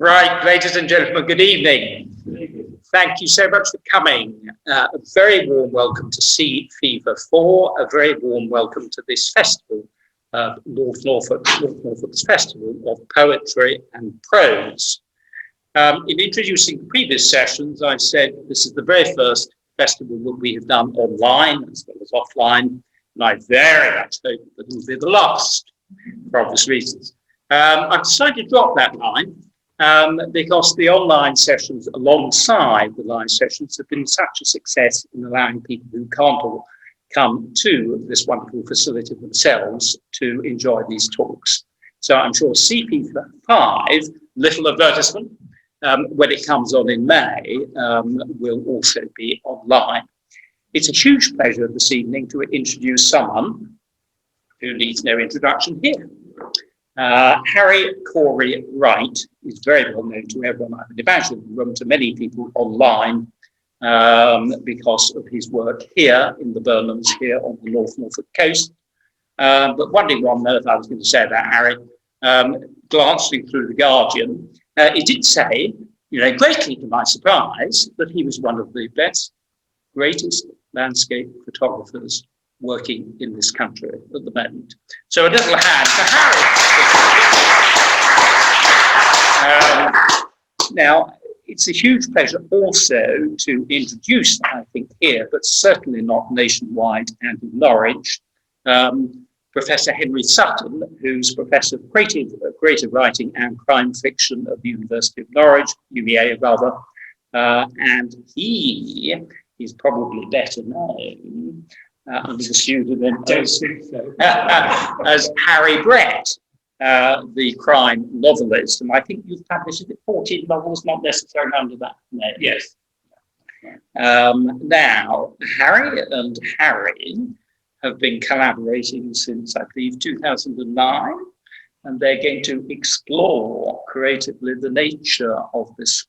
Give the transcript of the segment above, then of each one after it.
Right, ladies and gentlemen, good evening. Thank you so much for coming. A very warm welcome to Sea Fever 4, a very warm welcome to this festival, North Norfolk's Festival of Poetry and Prose. In introducing previous sessions, I said this is the very first festival that we have done online as well as offline, and I very much hope that it will be the last for obvious reasons. I've decided to drop that line because the online sessions alongside the live sessions have been such a success in allowing people who can't all come to this wonderful facility themselves to enjoy these talks. So I'm sure CP5, little advertisement, when it comes on in May, will also be online. It's a huge pleasure this evening to introduce someone who needs no introduction here. Harry Cory Wright is very well known to everyone, I would imagine, in the room, to many people online because of his work here in the Burnhams here on the North Norfolk coast. But one thing on earth I was going to say about Harry, glancing through The Guardian, it did say, greatly to my surprise, that he was one of the greatest landscape photographers working in this country at the moment. So a little hand for Harry. Now, it's a huge pleasure also to introduce, I think here, but certainly not nationwide and in Norwich, Professor Henry Sutton, who's Professor of Creative Writing and Crime Fiction at the University of Norwich, UEA rather, and he is probably better known under the pseudonym as Harry Brett, the crime novelist. And I think you've published 14 novels, not necessarily under that name. Yes. Now, Harry and Harry have been collaborating since, I believe, 2009, and they're going to explore creatively the nature of this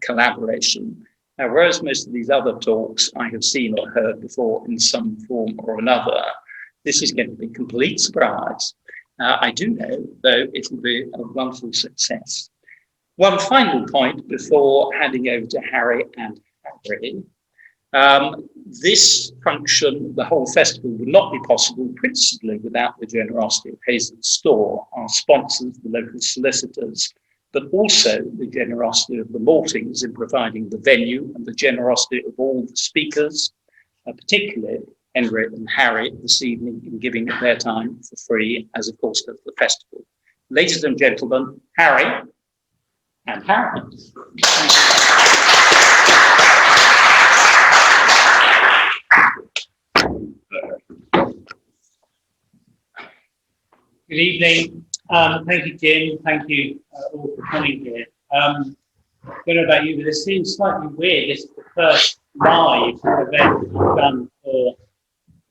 collaboration. Now, whereas most of these other talks I have seen or heard before in some form or another, this is going to be a complete surprise. I do know, though, it will be a wonderful success. One final point before handing over to Harry and Harry. This function, the whole festival, would not be possible principally without the generosity of Hazel's Store, our sponsors, the local solicitors, but also the generosity of the Maltings in providing the venue and the generosity of all the speakers, particularly Henry and Harry this evening in giving their time for free, as of course does the festival. Ladies and gentlemen, Harry and Harry. Good evening. Thank you, Jim. Thank you all for coming here. I don't know about you, but it seems slightly weird. This is the first live event we've done for,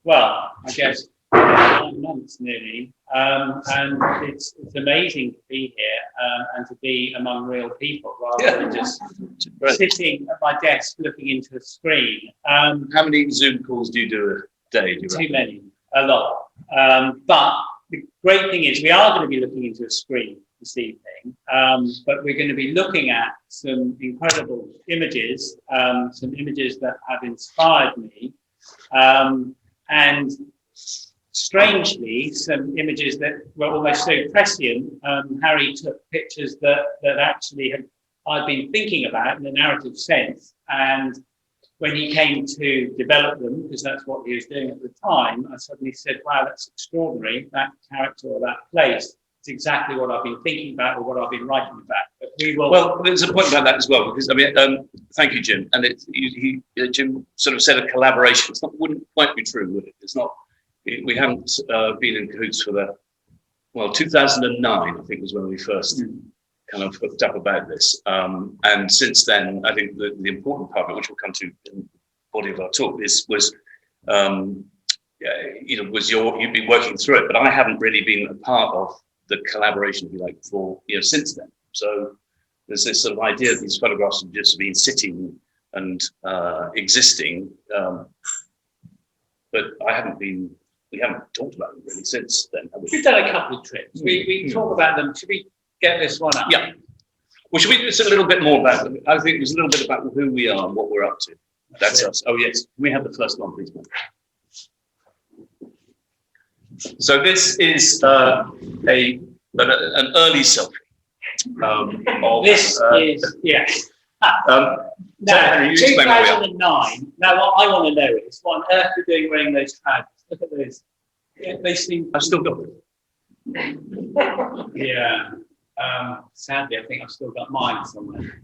well, I guess 9 months nearly. And it's amazing to be here and to be among real people rather than just sitting at my desk looking into a screen. How many Zoom calls do you do a day? Too many, a lot. But the great thing is we are going to be looking into a screen this evening, but we're going to be looking at some incredible images, some images that have inspired me, and strangely, some images that were almost so prescient. Harry took pictures that actually I'd been thinking about in a narrative sense, and when he came to develop them, because that's what he was doing at the time, I suddenly said, wow, that's extraordinary. That character or that place is exactly what I've been thinking about or what I've been writing about. But we will. Well, there's a point about that as well, because, I mean, thank you, Jim. And Jim sort of said a collaboration. Wouldn't quite be true, would it? It's not, we haven't been in cahoots for 2009, I think, was when we first kind of hooked up about this. And since then, I think the important part of it, which we'll come to in the body of our talk, was you've been working through it, but I haven't really been a part of the collaboration, if you like, for since then. So there's this sort of idea that these photographs have just been sitting and existing, but we haven't talked about them really since then, have we? We've done a couple of trips. We talk about them. Should we get this one up? Yeah. Well, should we do a little bit more about, I think it's a little bit about who we are and what we're up to. That's us. Oh, yes. Can we have the first one, please, Mike? So this is an early selfie. This is, yes. Now, Henry, you explain where we are. 2009. Now, what I want to know is what on earth you're doing wearing those trousers. Look at those. They seem. I've still got them. Yeah. Sadly, I think I've still got mine somewhere.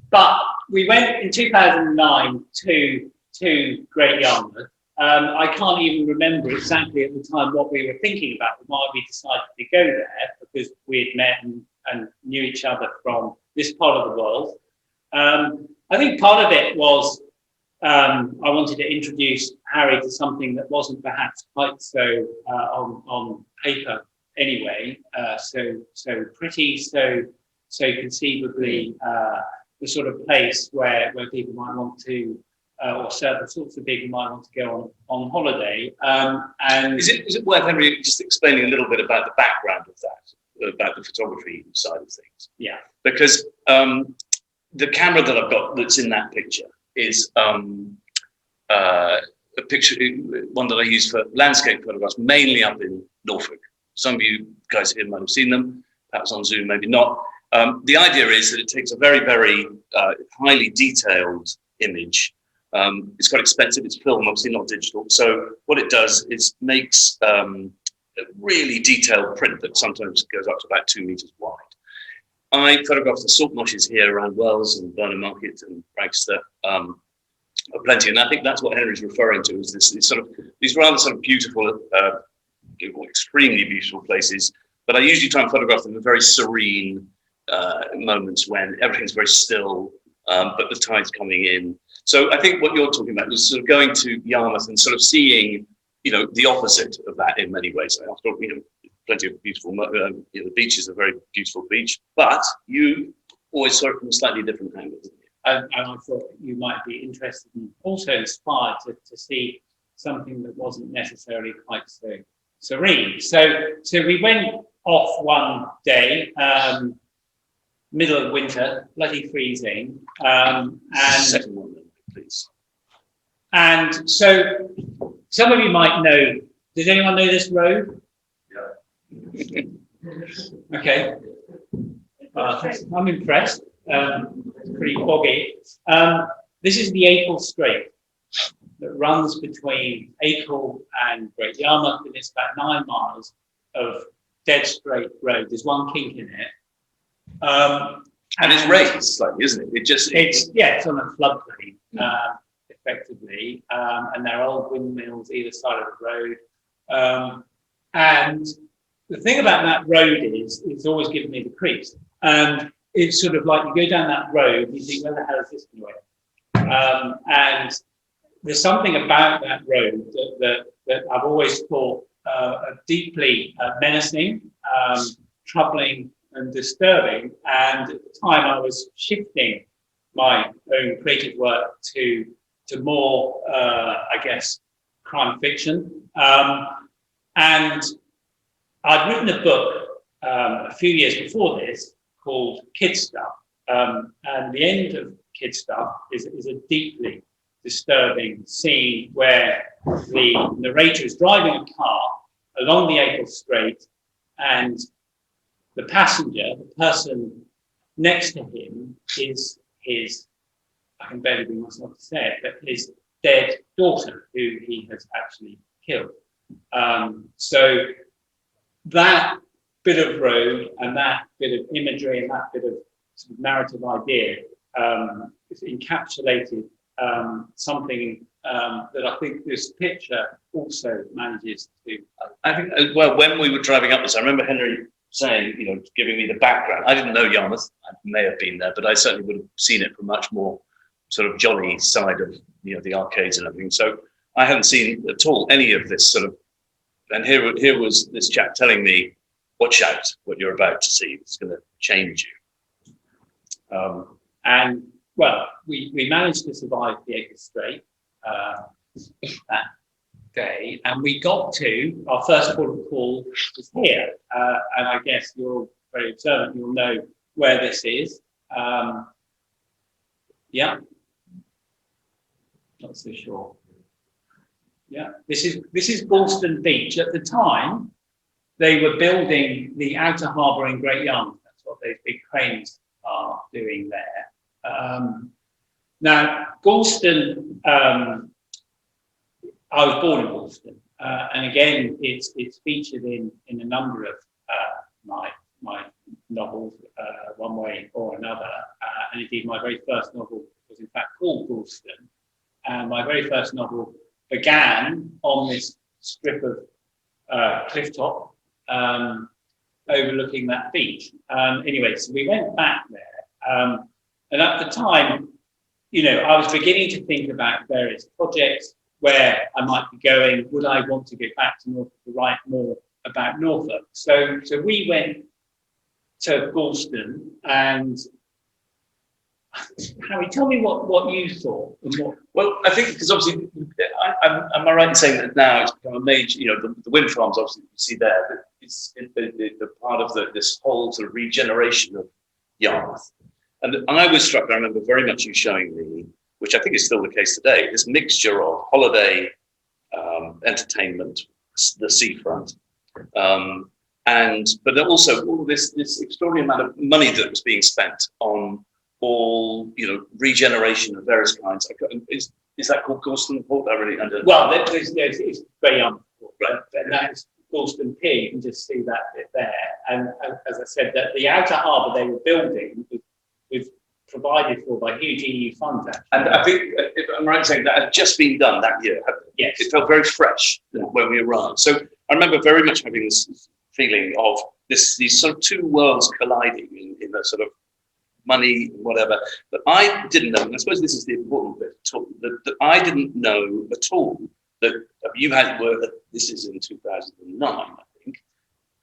But we went in 2009 to Great Yarmouth. I can't even remember exactly at the time what we were thinking about, why we decided to go there, because we had met and knew each other from this part of the world. I think part of it was I wanted to introduce Harry to something that wasn't perhaps quite so on paper anyway, so pretty, so conceivably the sort of place where people might want to, or certain sorts of people might want to go on holiday. And is it worth, Henry, just explaining a little bit about the background of that, about the photography side of things? Yeah. Because the camera that I've got that's in that picture is a picture, one that I use for landscape photographs, mainly up in Norfolk. Some of you guys here might have seen them, perhaps on Zoom, maybe not. The idea is that it takes a very, very highly detailed image. It's quite expensive, it's film, obviously not digital. So what it does is makes a really detailed print that sometimes goes up to about 2 meters wide. I photographed the salt marshes here around Wells and Burnham Market and Bragster, plenty, and I think that's what Henry's referring to, is these rather sort of beautiful, extremely beautiful places. But I usually try and photograph them in very serene moments when everything's very still, but the tide's coming in. So I think what you're talking about is sort of going to Yarmouth and sort of seeing, the opposite of that in many ways. After all, plenty of beautiful, the beach is a very beautiful beach, but you always saw it from a slightly different angle. And I thought you might be interested and also inspired to see something that wasn't necessarily quite so serene. So we went off one day, middle of winter, bloody freezing, and Second one, please. And so some of you might know. Does anyone know this road? Yeah. Okay. I'm impressed. It's pretty foggy. This is the Acle Strait that runs between Acle and Great Yarmouth, and it's about 9 miles of dead straight road. There's one kink in it. And it's raised slightly, isn't it? It's on a floodplain, effectively, and there are old windmills either side of the road. And the thing about that road is, it's always given me the creeps. And it's sort of like you go down that road, you think, where the hell is this going? And there's something about that road that I've always thought deeply menacing, troubling, and disturbing. And at the time, I was shifting my own creative work to more, I guess, crime fiction. And I'd written a book a few years before this called Kid Stuff. And the end of Kid Stuff is a deeply disturbing scene where the narrator is driving a car along the Acle Strait, and the passenger, the person next to him, is his, I can barely bring myself to say it, but his dead daughter, who he has actually killed. So that bit of road and that bit of imagery and that bit of sort of narrative idea is encapsulated something that I think this picture also manages to. I think, well, when we were driving up this, I remember Henry saying, giving me the background. I didn't know Yarmouth. I may have been there, but I certainly would have seen it from much more sort of jolly side of, the arcades and everything. So I hadn't seen at all any of this sort of, and here was this chap telling me, watch out, what you're about to see. It's going to change you. And well, we managed to survive the Acle Strait that day, and we got to our first port of call was here. And I guess you're very observant. You'll know where this is. Yeah, not so sure. Yeah, this is Galston Beach. At the time, they were building the outer harbour in Great Yarmouth. That's what those big cranes are doing there. Now, Galston, I was born in Galston, and again, it's featured in a number of my novels, one way or another. And indeed, my very first novel was in fact called Galston, and my very first novel began on this strip of cliff top overlooking that beach. Anyway, so we went back there, and at the time, you know, I was beginning to think about various projects, where I might be going. Would I want to go back to Norfolk to write more about Norfolk? So we went to Galston, and Harry, tell me what you thought. And what... Well, I think because obviously, am I right in saying that now it's become a major, you know, the wind farms obviously you see there, it's the part of this whole sort of regeneration of Yarmouth. And I was struck, I remember very much you showing me, which I think is still the case today, this mixture of holiday, entertainment, the seafront, but then also all this extraordinary amount of money that was being spent on all, you know, regeneration of various kinds. Is that called Galston Port? I really under. Well, it's very right. And that's Galston Pier. You can just see that bit there. And as I said, that the outer harbour they were building was provided for by huge EU funds. Actually. And I think, if I'm right in saying that had just been done that year. Yes. It felt very fresh when we arrived. So I remember very much having this feeling of these sort of two worlds colliding in a sort of money, whatever. But I didn't know, and I suppose this is the important bit, that I didn't know at all that you had work. This is in 2009, I think.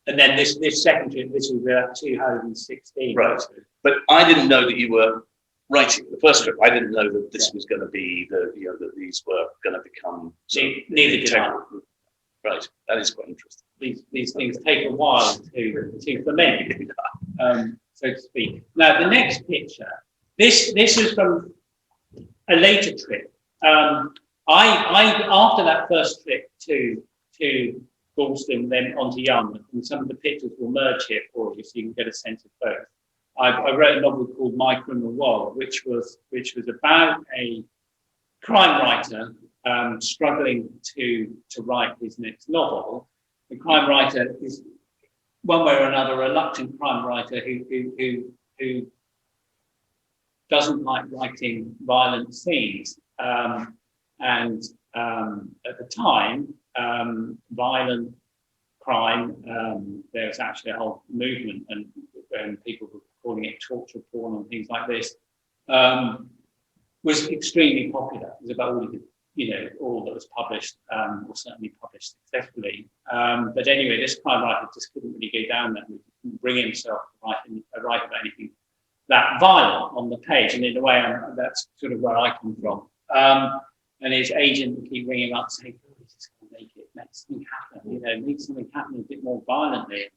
And then this second trip, this was 2016. Right. But I didn't know that you were writing the first trip. I didn't know that this was going to be that these were going to become. Neither did I. Right. That is quite interesting. These things take a while to ferment, so to speak. Now the next picture. This is from a later trip. I after that first trip to Galston, then onto Yarmouth, and some of the pictures will merge here for you, so you can get a sense of both. I wrote a novel called My Criminal World, which was about a crime writer struggling to write his next novel. The crime writer is one way or another a reluctant crime writer who doesn't like writing violent scenes, and at the time, violent crime, there was actually a whole movement, and people were calling it torture porn and things like this, was extremely popular. It was about all that was published, or certainly published successfully. But anyway, this crime writer just couldn't really go down that route. He couldn't bring himself to write about anything that violent on the page, and in a way, that's sort of where I come from. And his agent would keep ringing up saying, "Oh, he's just going to make something happen, make something happen a bit more violently,"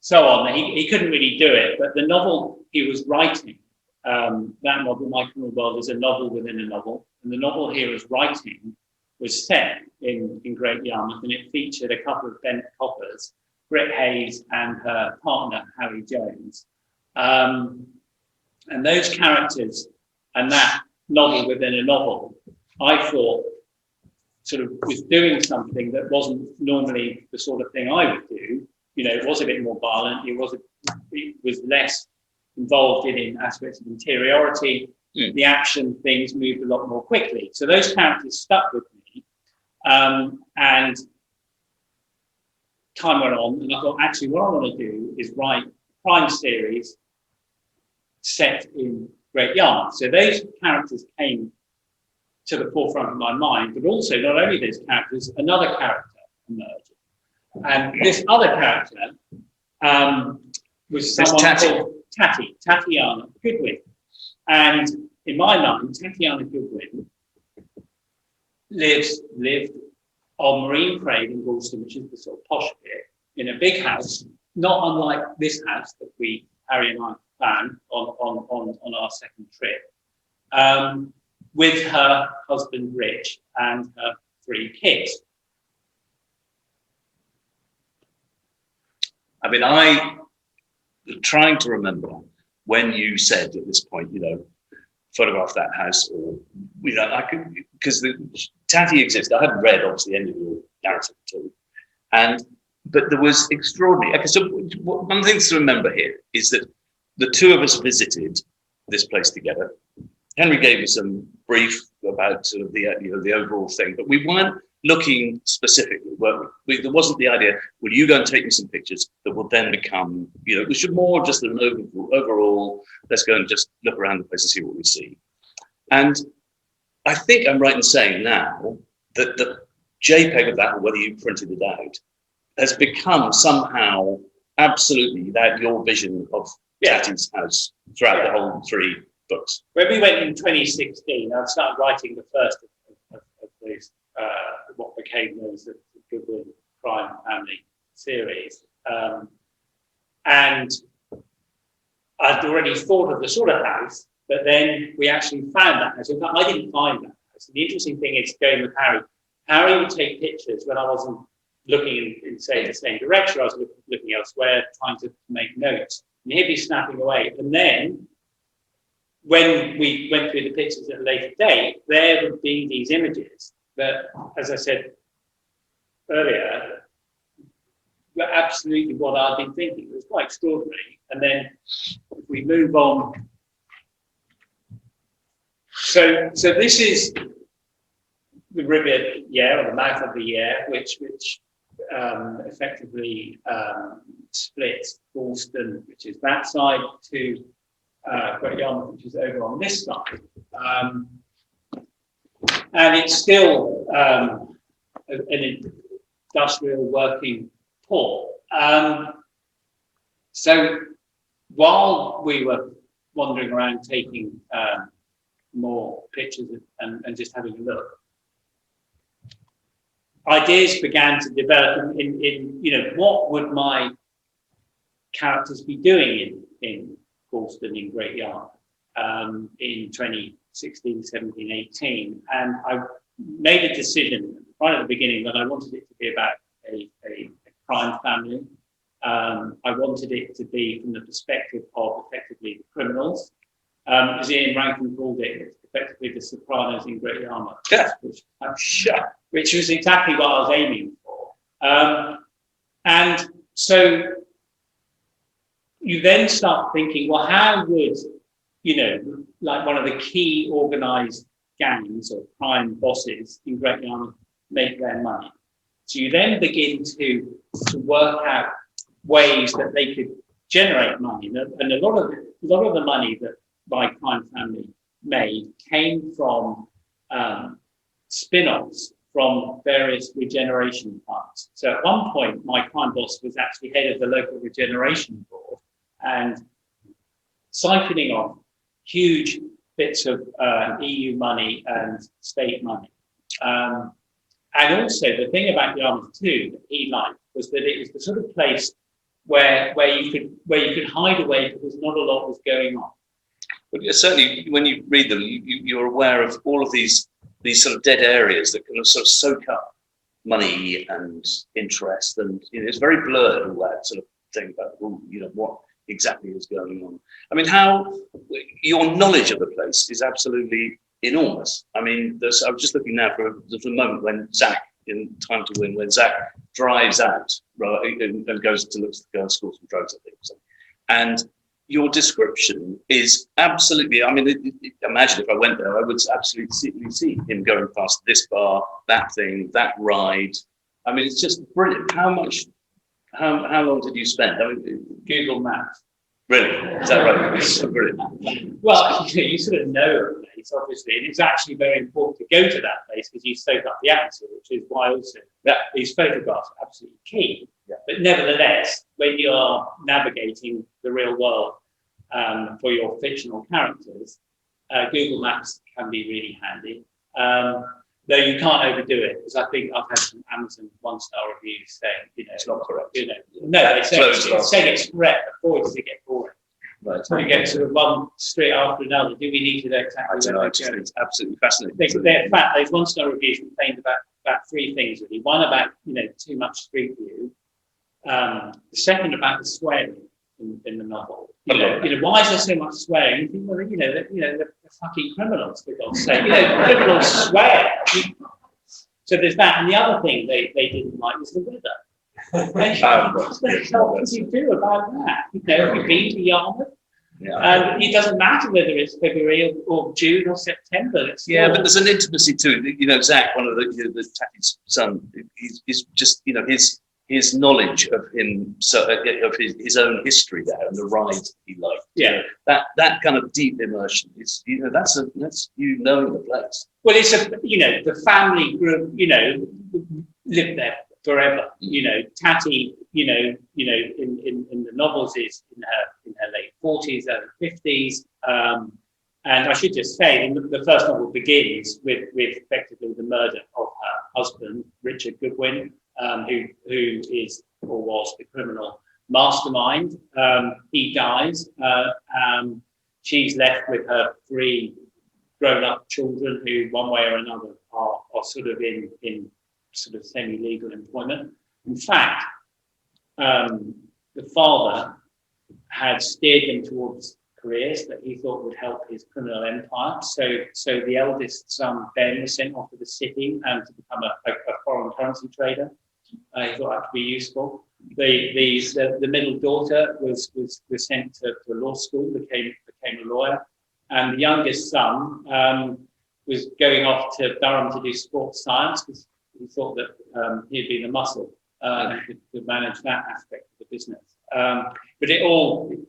so on. He couldn't really do it, but the novel he was writing, that novel, My Criminal World, is a novel within a novel, and the novel he was writing was set in Great Yarmouth, and it featured a couple of bent coppers, Britt Hayes and her partner, Harry Jones. And those characters and that novel within a novel, I thought, sort of was doing something that wasn't normally the sort of thing I would do. It was a bit more violent. It was less involved in aspects of interiority. The action things moved a lot more quickly. So those characters stuck with me. And time went on, and I thought, actually, what I want to do is write a crime series set in Great Yarmouth. So those characters came to the forefront of my mind, but also not only those characters, another character emerged. And this other character was someone called Tatiana Goodwin. And in my mind, Tatiana Goodwin lived on Marine Parade in Galston, which is the sort of posh bit, in a big house, not unlike this house that Harry and I van on our second trip, with her husband Rich and her 3 kids. I mean, I'm trying to remember when you said at this point, photograph that house, or I could, because the Tatty existed. I hadn't read obviously any of your narrative at all, but there was extraordinary. Okay, so one of the things to remember here is that the 2 of us visited this place together. Henry gave us some brief about sort of the overall thing, but we weren't looking specifically. There wasn't the idea, well, you go and take me some pictures that will then become, we should more just an overall, let's go and just look around the place and see what we see. And I think I'm right in saying now that the JPEG of that, or whether you printed it out, has become somehow absolutely that your vision of Tatty's house throughout the whole 3 books. When we went in 2016, I started writing the first of these, what became known as the Goodwin Crime Family series. And I'd already thought of the sort of house, but then we actually found that house. In fact, I didn't find that house. And the interesting thing is going with Harry. Harry would take pictures when I wasn't looking in say, the same direction. I was looking elsewhere, trying to make notes. And he'd be snapping away. And then when we went through the pictures at a later date, there would be these images that, as I said earlier, were absolutely what I'd been thinking. It was quite extraordinary. And then if we move on. So this is the river Yare, or the mouth of the Yare, which effectively splits Galston, which is that side, to Great Yarmouth, which is over on this side. And it's still an industrial working port. So while we were wandering around taking more pictures and just having a look, ideas began to develop in what would my characters be doing in Galston, in Great Yarmouth, in 2016, 17, 18. And I made a decision right at the beginning that I wanted it to be about a crime family. I wanted it to be from the perspective of effectively the criminals. As Ian Rankin called it, effectively the Sopranos in Great Yarmouth, which was exactly what I was aiming for. And so you then start thinking, well, how would, like one of the key organised gangs or crime bosses in Great Yarmouth make their money? So you then begin to work out ways that they could generate money. And a lot of the money that my crime family made came from spin-offs from various regeneration funds. So at one point, my crime boss was actually head of the local regeneration board and siphoning off huge bits of EU money and state money. And also the thing about Yarmouth too that he liked was that it was the sort of place where you could hide away because not a lot was going on. But certainly, when you read them, you're aware of all of these sort of dead areas that can sort of soak up money and interest, and it's very blurred, all that sort of thing about what exactly is going on. I mean, how your knowledge of the place is absolutely enormous. I mean, I was just looking now for the moment when Zach, in Time to Win, when Zach drives out and goes to look to go and score some drugs, I think, and your description is absolutely, I mean, imagine if I went there, I would absolutely see him going past this bar, that thing, that ride. I mean, it's just brilliant. How long did you spend? I mean, Google Maps. Really? Is that right? It's so brilliant. Well, you sort of know a place, obviously, and it's actually very important to go to that place because you soak up the atmosphere, which is why also these photographs are absolutely key. Yeah. But nevertheless, when you are navigating the real world for your fictional characters, Google Maps can be really handy. Though you can't overdo it, because I think I've had some Amazon 1-star reviews saying, it's not correct. No, it's saying it's correct, but boy, does it get boring. Right. We get sort of one straight after another. Do we need to know exactly? I don't know. It's absolutely fascinating. In fact, those one-star reviews complained about three things really. One about too much street view. The second about the swearing in the novel. Why is there so much swearing? You think, well, they're fucking criminals, for God's sake. Criminals swear. So there's that, and the other thing they didn't like was the weather. What the hell can you do about that? Have you been to Yarmouth? Yeah. It doesn't matter whether it's February or June or September. But there's an intimacy to it. Zach, one of the Taffy's son, he's just his knowledge of him, of his own history there and the rides that he liked. Yeah. That kind of deep immersion is that's you knowing the place. Well, it's the family group lived there forever. Tatty, in the novels is in her late 40s, early 50s. And I should just say, the first novel begins with effectively the murder of her husband, Richard Goodwin, who is or was the criminal mastermind. He dies. She's left with her three grown-up children who, one way or another, are sort of in sort of semi-legal employment. In fact, the father had steered them towards careers that he thought would help his criminal empire. So the eldest son, Ben, was sent off to the city to become a foreign currency trader. He thought that could be useful. The middle daughter was sent to law school, became a lawyer, and the youngest son was going off to Durham to do sports science because he thought that he'd be the muscle could manage that aspect of the business. But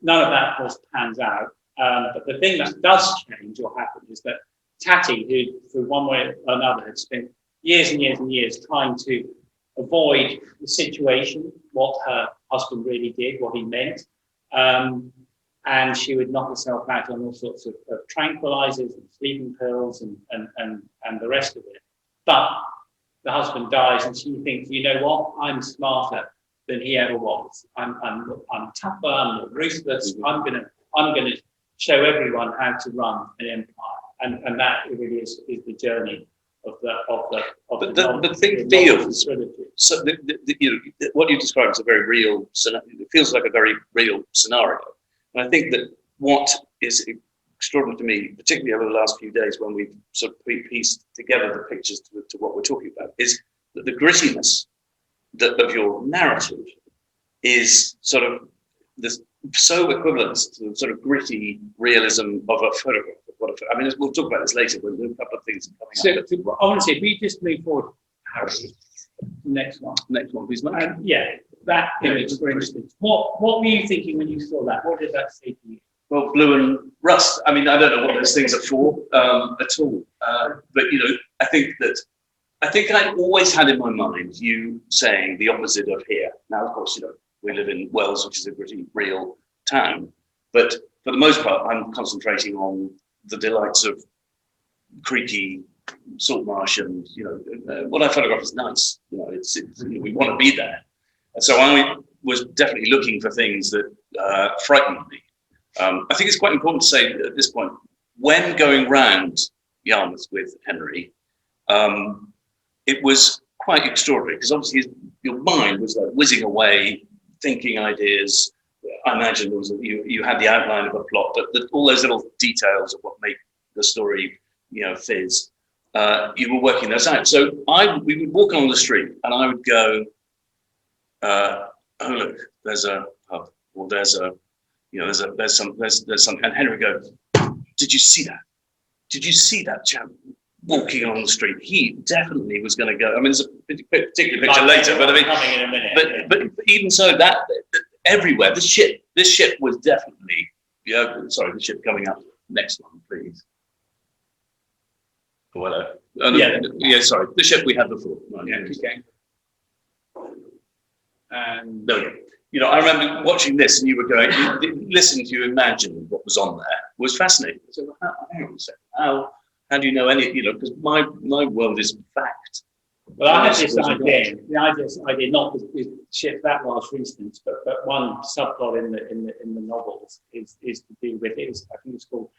none of that, of course, pans out. But the thing that does change or happen is that Tatty, who, for one way or another, had spent years and years and years trying to avoid the situation, what her husband really did, what he meant, and she would knock herself out on all sorts of tranquilizers and sleeping pills and the rest of it. But the husband dies, and she thinks, you know what? I'm smarter than he ever was. I'm tougher. I'm more ruthless. I'm gonna show everyone how to run an empire, and that really is the journey of the thing feels so. What you described is a very real. It feels like a very real scenario, and I think that what is extraordinary to me, particularly over the last few days when we've sort of pieced together the pictures to what we're talking about, is that the grittiness of your narrative is sort of so equivalent to the sort of gritty realism of a photograph. I mean, we'll talk about this later, but there's a couple of things coming up. So honestly, if we just move forward, Harry, next one, please, Mike. That image, for instance, what were you thinking when you saw that? What did that say to you? Well, blue and rust. I mean, I don't know what those things are for at all. But I think I always had in my mind you saying the opposite of here. Now, of course, we live in Wells, which is a pretty real town. But for the most part, I'm concentrating on the delights of creaky salt marsh, and what I photograph is nice. We want to be there. So I was definitely looking for things that frightened me. I think it's quite important to say at this point, when going round Yarmouth with Henry, it was quite extraordinary because obviously your mind was like whizzing away, thinking ideas. I imagine there was you had the outline of a plot, but all those little details of what make the story, fizz. You were working those out. So we would walk along the street, and I would go, "Oh look, there's a pub, or there's some." And Henry would go, "Did you see that? Did you see that chap walking along the street? He definitely was going to go." I mean, there's a particular picture later, but I mean, coming in a minute. But even so, that everywhere, this ship was definitely. Sorry, the ship coming up. Next one, please. Oh, hello. Sorry, the ship we had before. Keep going. No, I remember watching this, and you were going, listening to you imagine what was on there was fascinating. So, hang on a second. How do you know any? Because my world is fact. Well, I had this idea. The idea not with ships that large, for instance, but one subplot in the novels is to do with it. I think it's called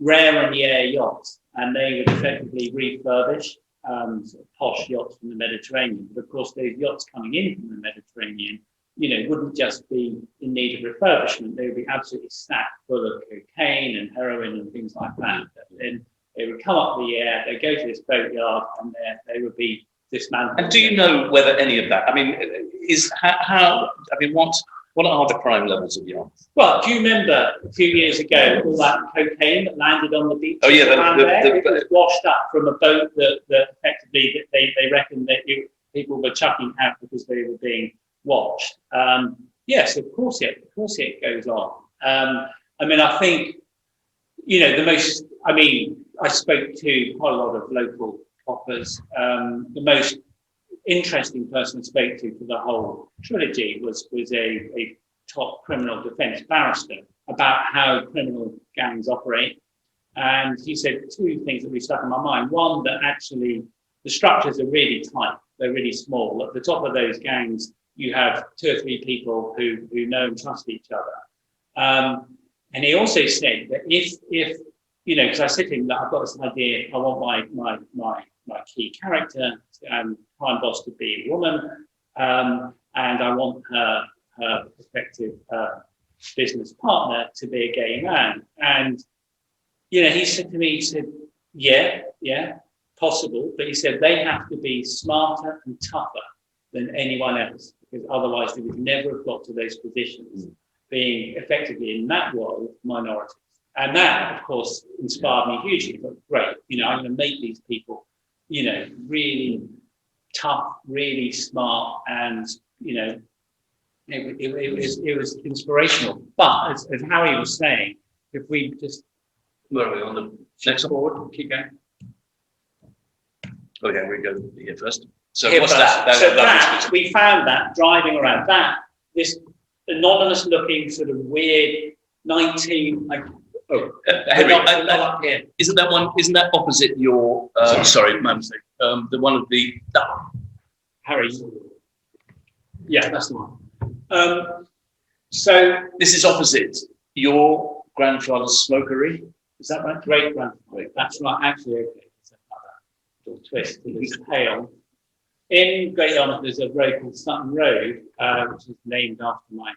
rare and rare yachts, and they would effectively refurbish sort of posh yachts from the Mediterranean. But of course, those yachts coming in from the Mediterranean, wouldn't just be in need of refurbishment. They would be absolutely stacked full of cocaine and heroin and things like that. Then they would come up the air, they go to this boatyard, and they would be dismantled. And do you know whether any of that? I mean, what are the crime levels of yachts? Well, do you remember a few years ago all that cocaine that landed on the beach? Oh yeah, it was washed up from a boat that effectively they reckoned that people were chucking out because they were being watched. Yes, of course it goes on. I think I spoke to quite a lot of local coppers. The most interesting person I spoke to for the whole trilogy was a top criminal defence barrister about how criminal gangs operate. And he said two things that really stuck in my mind. One, that actually the structures are really tight. They're really small. At the top of those gangs, you have 2 or 3 people who know and trust each other. And he also said that if because I said to him that I've got this idea, I want my key character, crime boss, to be a woman, and I want her prospective business partner to be a gay man. And he said to me, he said, yeah, possible, but he said they have to be smarter and tougher than anyone else, because otherwise they would never have got to those positions, being effectively in that world minorities. And that, of course, inspired me hugely. But great, I'm going to make these people, really tough, really smart, and it was inspirational. But as Harry was saying, if we just where are we on the next board? Keep going. Okay, we go here first. So here what's first. that? We found that driving around this anonymous looking sort of weird 19 like. Henry, up here. Isn't that opposite your? Sorry, my mistake. The one of the Harry. Yeah, that's the one. So this is opposite your grandfather's smokery. Is that right? Great grandfather. That's right. Actually, okay. There's another little twist to this tale. In Great Yarmouth, there's a road called Sutton Road, which is named after my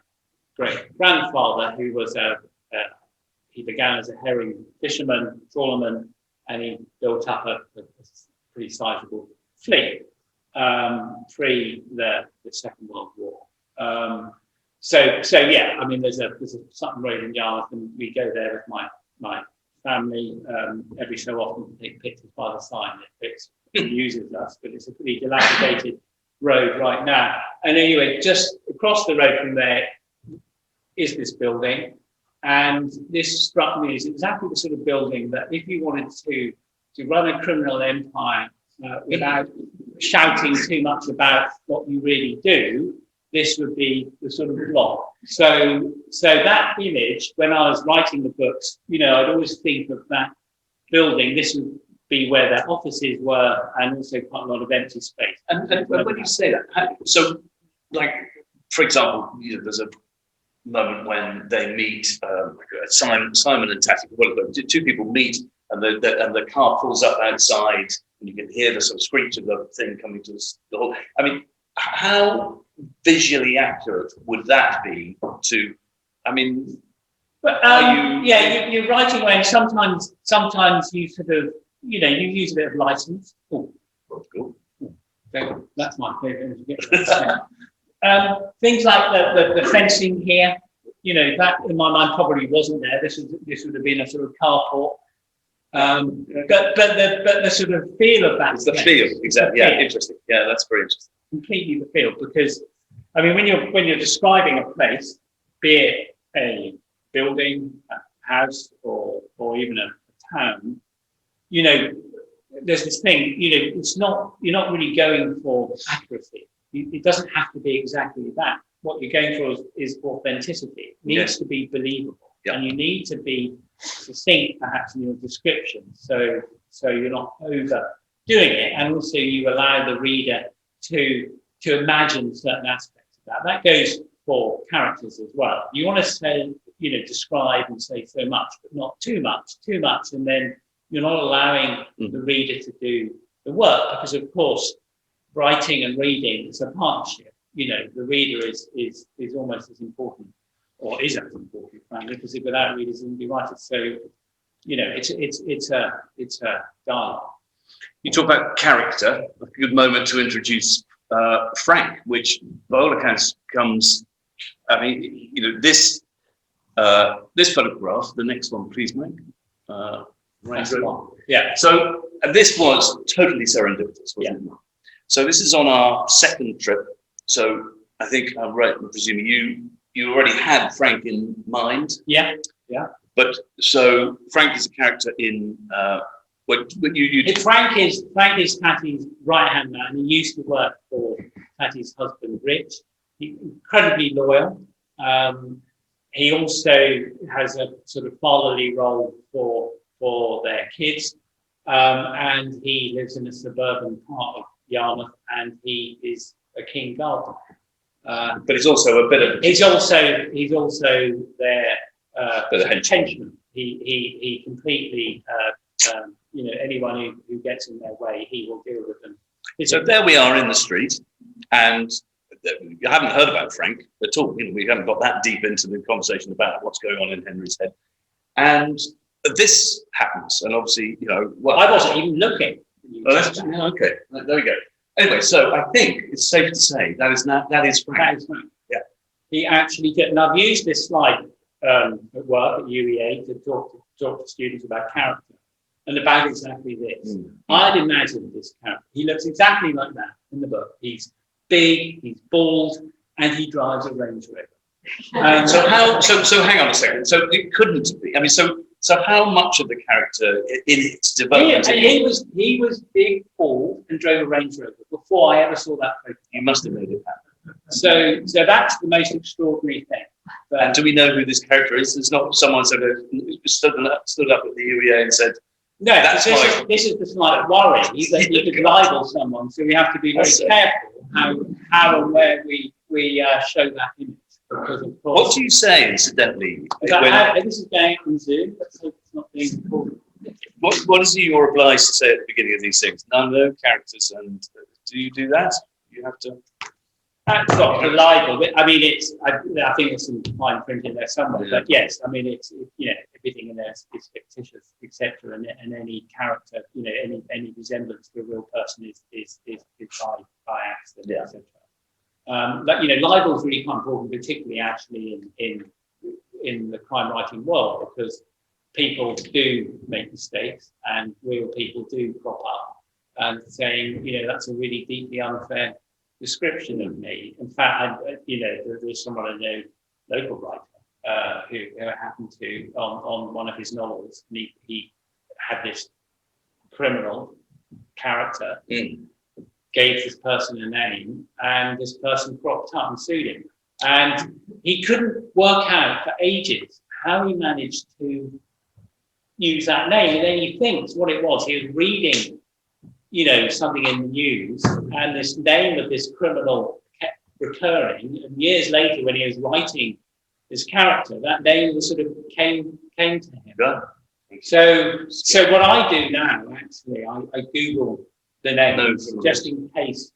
great grandfather, who was he began as a herring fisherman, trawlerman, and he built up a pretty sizable fleet pre the Second World War. So yeah, there's a Sutton Road in Yarmouth, and we go there with my family every so often to take pictures by the sign. It uses us, but it's a pretty dilapidated road right now. And anyway, just across the road from there is this building. And this struck me as exactly the sort of building that if you wanted to run a criminal empire without shouting too much about what you really do, this would be the sort of block. So that image, when I was writing the books, I'd always think of that building. This would be where their offices were, and also quite a lot of empty space. And when you say that, so like, for example, there's a moment when they meet, Simon and Tatty, two people meet, and the car pulls up outside, and you can hear the sort of screech of the thing coming to the hall. How visually accurate would that be to? You're right in a way. And sometimes you sort of, you use a bit of license. Oh, cool. That's my favourite. Things like the fencing here, that in my mind probably wasn't there. This would have been a sort of carport. But the sort of feel of that. It's the feel, exactly. Yeah, interesting. Yeah, that's very interesting. Completely the feel, because when you're describing a place, be it a building, a house, or even a town, there's this thing. It's not, you're not really going for accuracy. It doesn't have to be exactly that. What you're going for is authenticity. It needs to be believable, and you need to be succinct, perhaps, in your description, so you're not overdoing doing it, and also you allow the reader to imagine certain aspects of that. That goes for characters as well. You want to say, describe and say so much, but not too much, and then you're not allowing the reader to do the work, because of course, writing and reading is a partnership. The reader is almost as important, or is as important, frankly, because without readers, it wouldn't be writers. So, it's a dialogue. You talk about character, a good moment to introduce Frank, which by all accounts comes, this photograph, the next one, please, Mike. Yeah. So this was totally serendipitous, wasn't it? So this is on our second trip. So I think I'm right in presuming you already had Frank in mind. Yeah. But so Frank is a character in when you Frank is Patty's right-hand man. He used to work for Patty's husband, Rich. He's incredibly loyal. He also has a sort of fatherly role for their kids, and he lives in a suburban part of Yarmouth, and he is a keen gardener. but it's also a bit of He's also their henchman. He completely anyone who gets in their way, he will deal with them. So there we are in the street, and you haven't heard about Frank at all. We haven't got that deep into the conversation about what's going on in Henry's head, and this happens. And obviously, well, I wasn't even looking. Okay, there we go. Anyway, so I think it's safe to say that is Frank. That is Frank. Yeah. He actually did, and I've used this slide at work at UEA to talk to students about character and about exactly this. I'd imagined this character. He looks exactly like that in the book. He's big, he's bald, and he drives a Range Rover. So hang on a second. So it couldn't be. I mean, so how much of the character in its development? He was big, bald, and drove a Range Rover before I ever saw that photo. You must have made it happen. So that's the most extraordinary thing. And do we know who this character is? It's not someone stood up at the UEA and said, "No, this is the slight worry. You could libel someone, so we have to be very careful how and where we show that image." Because of course, what do you say, incidentally? This is going on Zoom, so it's not being recorded. What is it you're obliged to say at the beginning of these things? No characters, and do you do that? You have to. That's not a libel, but I mean, I think there's some fine print in there somewhere. But yes, I mean, it's everything in there is fictitious, etc. And any character, any resemblance to a real person is by accident, etc. Libel is really quite important, particularly actually in the crime writing world, because people do make mistakes and real people do crop up and saying, that's a really deeply unfair description of me. In fact, there's someone I know, local writer, who happened to on one of his novels, and he had this criminal character. Gave this person a name, and this person cropped up and sued him. And he couldn't work out for ages how he managed to use that name. And then he thinks what it was. He was reading, something in the news, and this name of this criminal kept recurring. And years later, when he was writing his character, that name sort of came to him. Yeah. So what I do now, actually, I Google the names, just in case,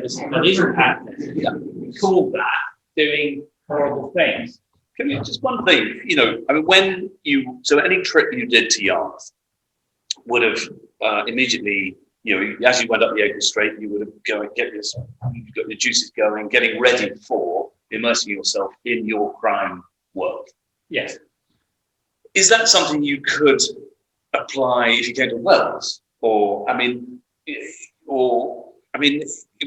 someone isn't out there called that doing horrible things. Can you just one thing, so any trip you did to Yarmouth would have immediately, as you went up the Oaken Strait, you would have got your juices going, getting ready for immersing yourself in your crime world. Yes. Is that something you could apply if you came to Wales? It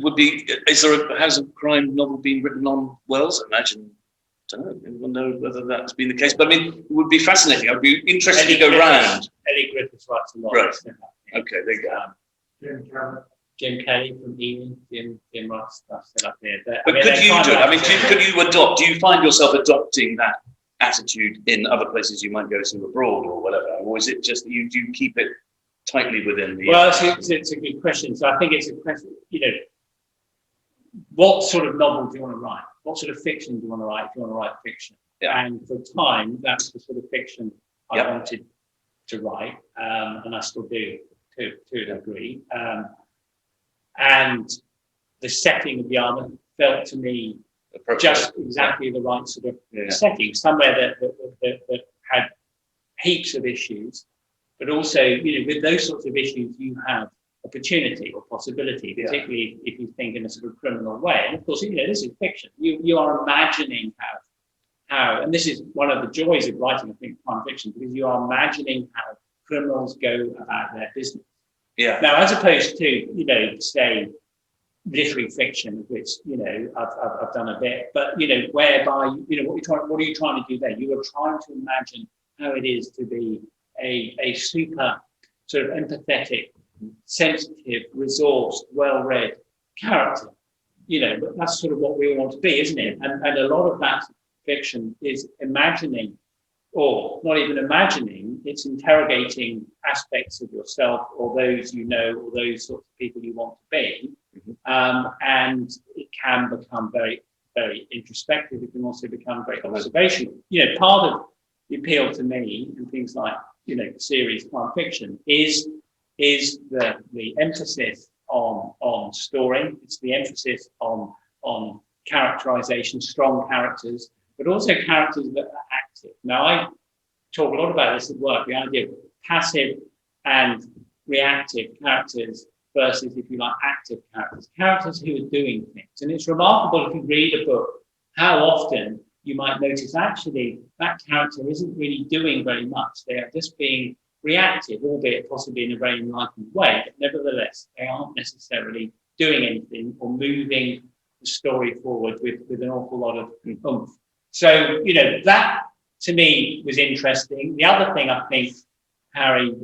would be. Has a crime novel been written on Wales? I imagine. I don't know. Anyone know whether that's been the case? But it would be fascinating. I'd be interested to go round. Eddie Griffiths writes a lot. Right. Okay. There you go. Jim Kelly from Ealing. Jim writes stuff set up here. But could you do it? Could you adopt? Do you find yourself adopting that attitude in other places you might go to abroad or whatever, or is it just that you do keep it tightly within the. Well, it's a good question. So I think it's a question, what sort of novel do you want to write? What sort of fiction do you want to write if you want to write fiction? Yeah. And for time, that's the sort of fiction I wanted to write, and I still do to a degree. And the setting of the armour felt to me just exactly the right sort of setting, somewhere that had heaps of issues, but also, with those sorts of issues, you have opportunity or possibility, particularly if you think in a sort of criminal way. And of course, this is fiction. You are imagining how, and this is one of the joys of writing, I think, crime fiction, because you are imagining how criminals go about their business. Yeah. Now, as opposed to, say, literary fiction, which I've done a bit, but whereby what are you trying to do there? You are trying to imagine how it is to be a super sort of empathetic, sensitive, resourced, well-read character. That's sort of what we want to be, isn't it? And a lot of that fiction is imagining, or not even imagining, it's interrogating aspects of yourself or those or those sorts of people you want to be. And it can become very, very introspective. It can also become very observational. Part of the appeal to me and things like, series crime fiction is the emphasis on story. It's the emphasis on characterization, strong characters, but also characters that are active. Now, I talk a lot about this at work, the idea of passive and reactive characters versus, if you like, active characters who are doing things. And it's remarkable if you read a book, how often you might notice actually that character isn't really doing very much. They are just being reactive, albeit possibly in a very enlightened way, but nevertheless, they aren't necessarily doing anything or moving the story forward with an awful lot of oomph. So, that to me was interesting. The other thing I think, Harry,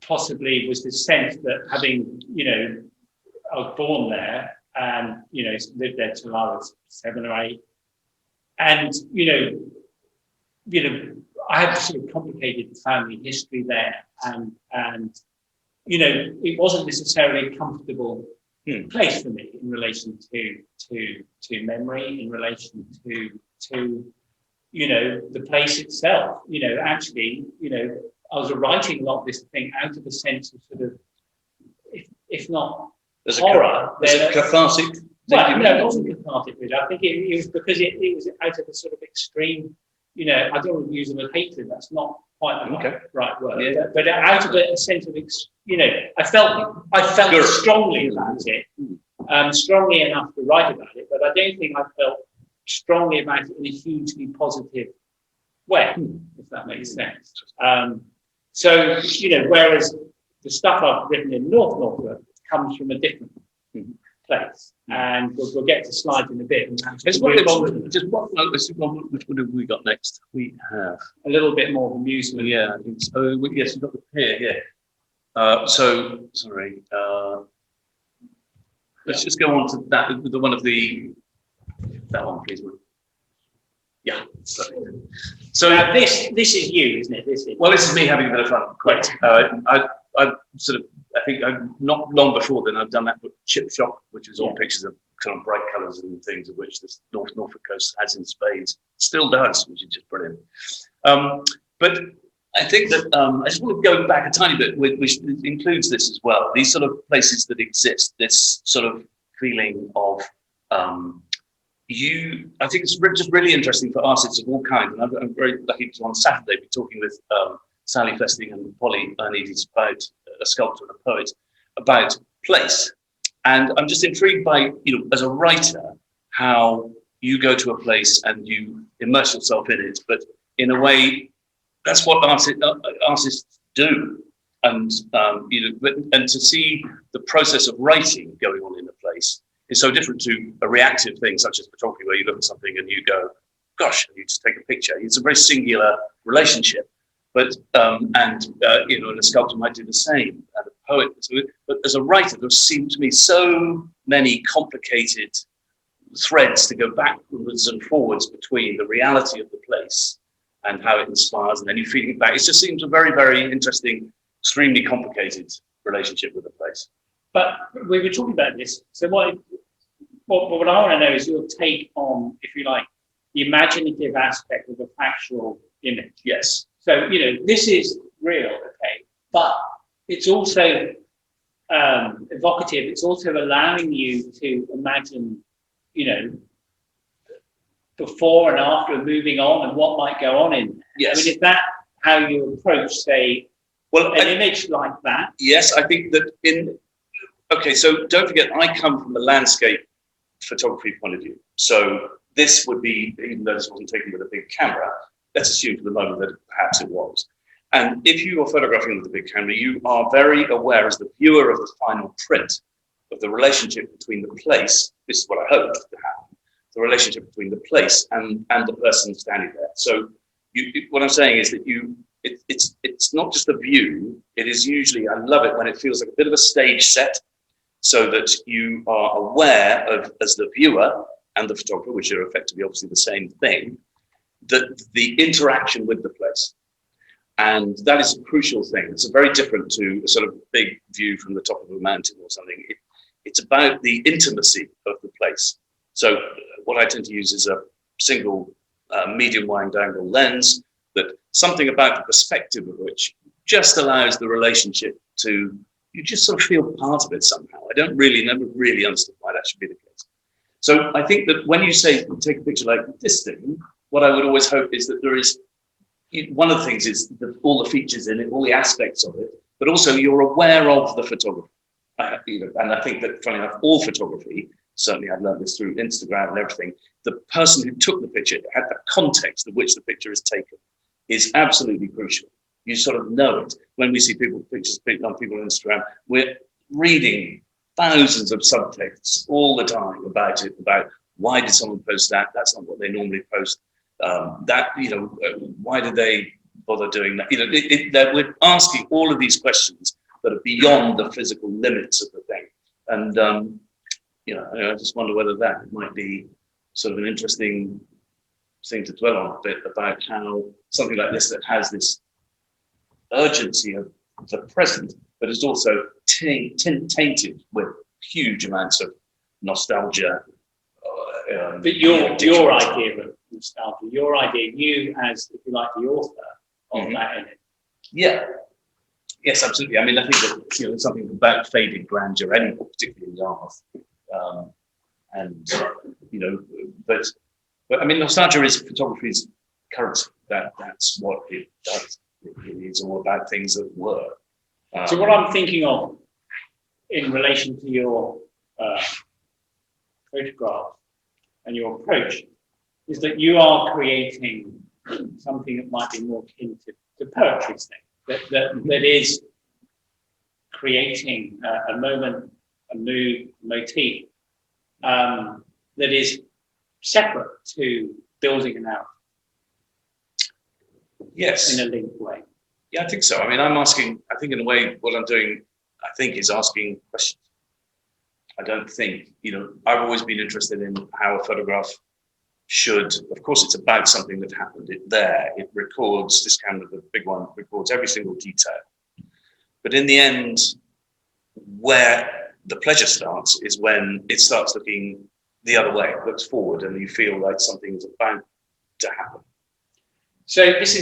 possibly was the sense that having, I was born there and, lived there till I was 7 or 8. And, I had this sort of complicated family history there, and it wasn't necessarily a comfortable place for me in relation to memory, in relation to the place itself. Actually, I was writing a lot of this thing out of a sense of sort of, if not horror, then cathartic. Well, no, it wasn't cathartic, really. I think it was because it was out of a sort of extreme, I don't want to use the word hatred, that's not quite the right word, but out of a sense of, I felt strongly about it, strongly enough to write about it, but I don't think I felt strongly about it in a hugely positive way, if that makes sense. So, whereas the stuff I've written in Norfolk comes from a different place, and we'll get to slides in a bit. What have we got next? We have a little bit more of amusement. Yeah, I think so. Yes, we've got the pier here. Sorry. Let's just go on to that. That one, please. Yeah. Sorry. So this is you, isn't it? This is me having a bit of fun. Quite. I think not long before then I've done that book Chip Shop, which is all pictures of kind of bright colours and things of which this Norfolk coast has in spades, still does, which is just brilliant. But I think that I just want to go back a tiny bit, which includes this as well. These sort of places that exist, this sort of feeling of I think it's just really interesting for artists of all kinds. And I'm very lucky to on Saturday be talking with Sally Festing and Polly Arnides about a sculptor and a poet about place. And I'm just intrigued by, as a writer, how you go to a place and you immerse yourself in it, but in a way, that's what artists do. And, and to see the process of writing going on in a place is so different to a reactive thing, such as photography, where you look at something and you go, gosh, and you just take a picture. It's a very singular relationship. But and a sculptor might do the same, and a poet. But as a writer, there seem to me so many complicated threads to go backwards and forwards between the reality of the place and how it inspires, and then you feeding it back. It just seems a very, very interesting extremely complicated relationship with the place. But we were talking about this. So what I want to know is your take on, if you like, the imaginative aspect of a factual image. Yes. So, this is real, okay, but it's also evocative. It's also allowing you to imagine, before and after and moving on and what might go on in there. Yes. I mean, is that how you approach, say, an image like that? Yes, I think that okay, so don't forget, I come from a landscape photography point of view. So this would be, even though this wasn't taken with a big camera, let's assume for the moment that perhaps it was. And if you are photographing with a big camera, you are very aware as the viewer of the final print of the relationship between the place, this is what I hope to happen, the relationship between the place and the person standing there. So what I'm saying is that it's not just the view, it is usually, I love it when it feels like a bit of a stage set, so that you are aware of, as the viewer and the photographer, which are effectively obviously the same thing, that the interaction with the place. And that is a crucial thing. It's very different to a sort of big view from the top of a mountain or something. It's about the intimacy of the place. So what I tend to use is a single medium wide angle lens, that something about the perspective of which just allows the relationship to, you just sort of feel part of it somehow. I never really understood why that should be the case. So I think that when you say, take a picture like this thing, what I would always hope is that there is, one of the things is all the features in it, all the aspects of it, but also you're aware of the photography. And I think that, funny enough, all photography, certainly I've learned this through Instagram and everything, the person who took the picture had the context of which the picture is taken is absolutely crucial. You sort of know it. When we see pictures on people on Instagram, we're reading thousands of subtexts all the time about it, about why did someone post that? That's not what they normally post. Why did they bother doing that? That we're asking all of these questions that are beyond the physical limits of the thing. And, I just wonder whether that might be sort of an interesting thing to dwell on a bit, about how something like this that has this urgency of the present, but is also tainted with huge amounts of nostalgia. But your idea of nostalgia, your idea, you as, if you like, the author of that image. Yeah. Yes, absolutely. I mean, I think that there's something about faded grandeur, anymore, particularly in art, but I mean, nostalgia is photography's currency. That's what it does. It is all about things that were. So what I'm thinking of in relation to your photograph and your approach is that you are creating something that might be more akin to poetry's thing, that is creating a moment, a mood, a motif that is separate to building an out. Yes. In a linked way. Yeah, I think so. I mean, I think in a way what I'm doing, I think, is asking questions. I don't think, I've always been interested in how a photograph should, of course, it's about something that happened. It records, this camera, the big one, records every single detail. But in the end, where the pleasure starts is when it starts looking the other way, it looks forward, and you feel like something is about to happen. So this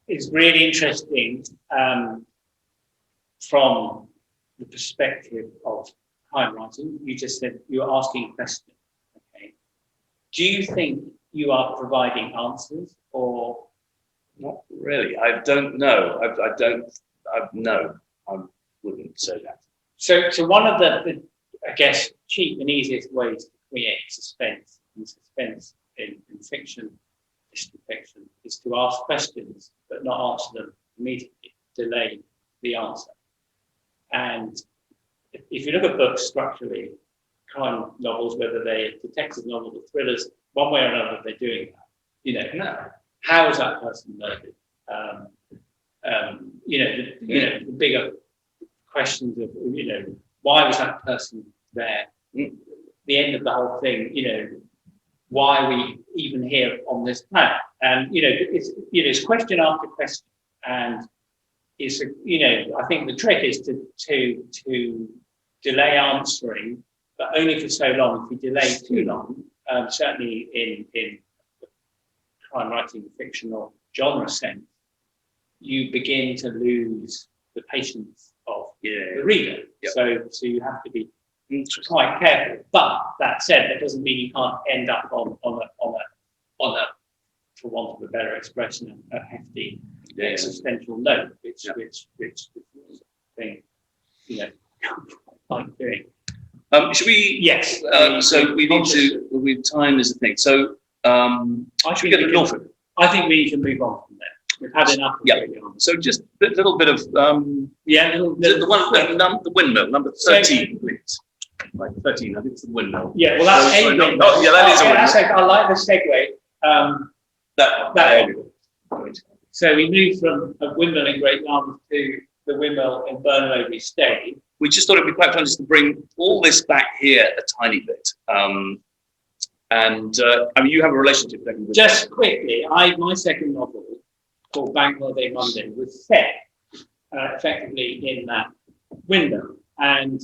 is really interesting from the perspective of handwriting. You just said you're asking a question. Okay. Do you think you are providing answers, or not really? I don't know. I wouldn't say that. So one of the I guess cheap and easiest ways to create suspense in fiction, history fiction, is to ask questions but not answer them immediately, delay the answer. And if you look at books structurally, crime novels, whether they're detective novels or thrillers, one way or another they're doing that. How is that person murdered? The bigger questions of why was that person there? The end of the whole thing, why are we even here on this planet? And it's question after question, and is, I think the trick is to delay answering, but only for so long. If you delay too long, certainly in crime writing, fictional genre sense, you begin to lose the patience of the reader. Yep. So you have to be quite careful. But that said, that doesn't mean you can't end up on a, for want of a better expression, a hefty existential note, which thing, like doing. Should we? Yes. So we need to. Time is the thing. So should we get to Norfolk? I think we need to move on from there. We've had enough. Yeah. So just a little bit of the windmill, number 13, please. Like 13, I think it's the windmill. Yeah. Well, that's a windmill. That is a windmill. I like the segue. That one. So we moved from a windmill in Great Yarmouth to the windmill in Burnham Overy Stay. We just thought it'd be quite fun just to bring all this back here a tiny bit. I mean, you have a relationship with just quickly, my second novel, called Bank Holiday Monday, was set effectively in that window. And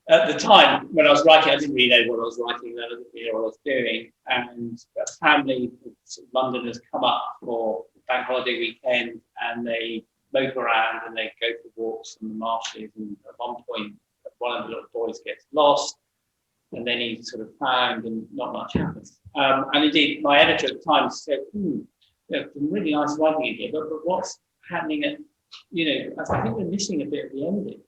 at the time when I was writing, I didn't really know what I was writing, I didn't really know what I was doing. And a family from London has come up for Bank Holiday weekend, and they mope around and they go for walks on the marshes. And at one point, one of the little boys gets lost, and then he's sort of found, and not much happens. And indeed, my editor at the time said, there's some really nice writing in here, but what's happening at, I think we're missing a bit at the ending.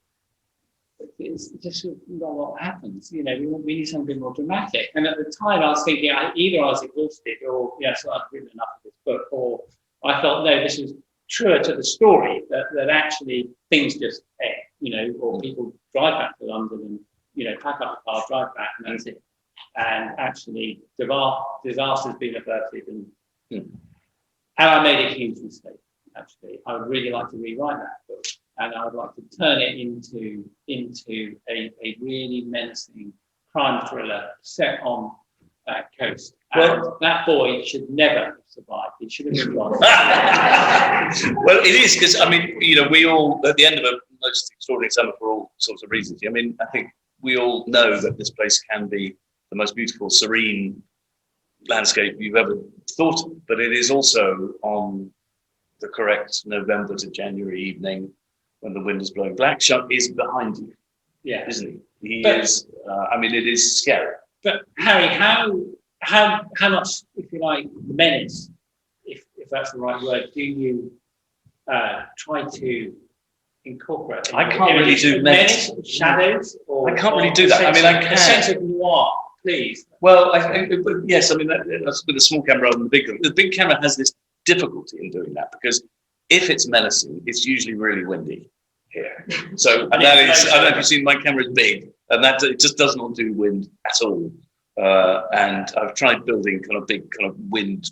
It's just not what happens. We need something more dramatic. And at the time, I was thinking either I was exhausted, or so I'd written enough of this book, or I felt no, this was truer to the story, that actually things just end, or people drive back to London and pack up the car, drive back, and that's it. And actually, disaster's been averted, and I made a huge mistake. Actually, I would really like to rewrite that book, and I would like to turn it into a really menacing crime thriller set on that coast. And that boy should never have survived. He should have been lost. Well, it is, because I mean, we all, at the end of a most extraordinary summer, for all sorts of reasons. I mean, I think we all know that this place can be the most beautiful, serene landscape you've ever thought of, but it is also on the correct November to January evening when the wind is blowing. Black Shuck is behind you, isn't he? Is. I mean, it is scary. But Harry, how much, if you like, menace, if that's the right word, do you try to incorporate? I can't really do menace, shadows, or I can't really do that. I mean, I can. A sense of noir, please. Well, yes. I mean, that's with a small camera rather than the big one. The big camera has this difficulty in doing that, because if it's menacing, it's usually really windy here. So, and that is, I don't know if you've seen, my camera is big, and that it just does not do wind at all. And I've tried building kind of big kind of wind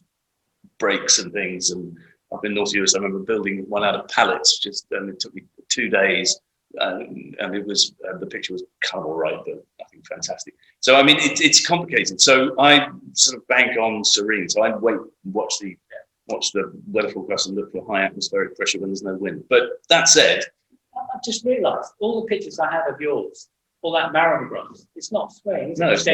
breaks and things, and up in North US, I remember building one out of pallets. And it took me 2 days, and it was the picture was kind of all right, but nothing fantastic. So I mean, it's complicated. So I sort of bank on serene. So I wait and watch the weather forecast and look for high atmospheric pressure when there's no wind. But that said, I just realised all the pictures I have of yours, all that marabou, it's not swaying. No, it's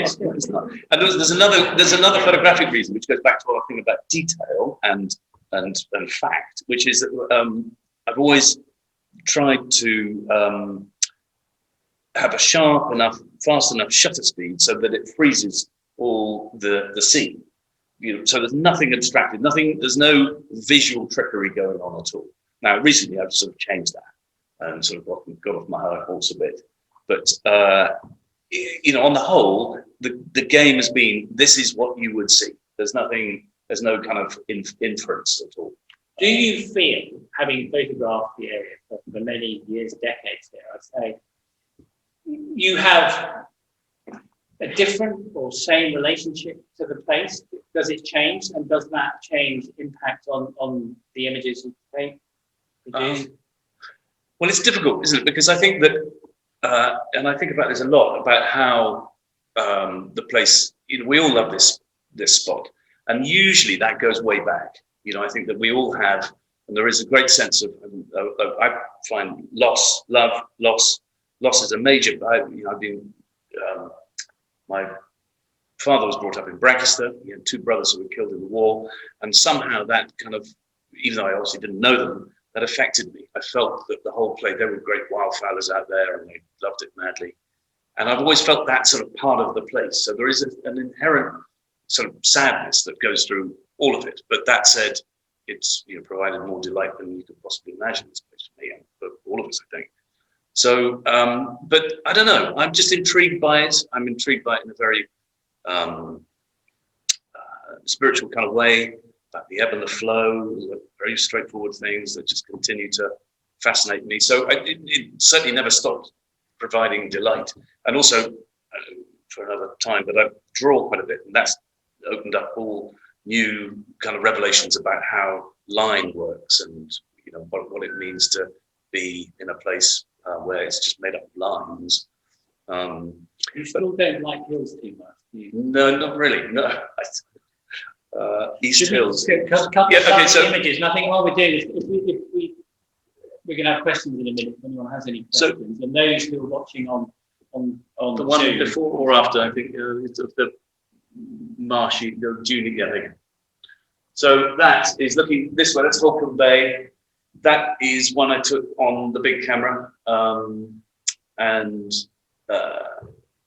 not. And there's another photographic reason, which goes back to what I think about detail and fact, which is that I've always tried to have a sharp enough, fast enough shutter speed so that it freezes all the scene. So there's nothing abstracted, there's no visual trickery going on at all. Now, recently I've sort of changed that and sort of got off my high horse a bit. But, on the whole, the game has been, this is what you would see. There's no kind of inference at all. Do you feel, having photographed the area for many years, decades here, I'd say, you have a different or same relationship to the place? Does it change? And does that change impact on the images you take? Well, it's difficult, isn't it? Because I think that, and I think about this a lot, about how the place, we all love this spot. And usually that goes way back. I think that we all have, and there is a great sense of find loss, love, loss. Loss is a major. I've been. My father was brought up in Brancaster. He had 2 brothers who were killed in the war, and somehow that kind of, even though I obviously didn't know them, that affected me. I felt that the whole place, there were great wildflowers out there, and they loved it madly. And I've always felt that sort of part of the place. So there is an inherent sort of sadness that goes through all of it. But that said, it's provided more delight than you could possibly imagine, this place for me and for all of us, I think. So, but I don't know. I'm just intrigued by it. I'm intrigued by it in a very spiritual kind of way, about the ebb and the flow, very straightforward things that just continue to fascinate me. So it certainly never stopped providing delight. And also, for another time, but I draw quite a bit, and that's opened up all new kind of revelations about how line works and what it means to be in a place where it's just made up of lines. You still don't like hills too much, do you? No, not really. No. East Hills. Images. Nothing. What we're doing is we're going to have questions in a minute. If anyone has any questions, and those who are watching on the one Zoom. Before or after, I think, it's of the marshy, the junior. Yeah, so that is looking this way. That's Holcombe Bay. That is one I took on the big camera, and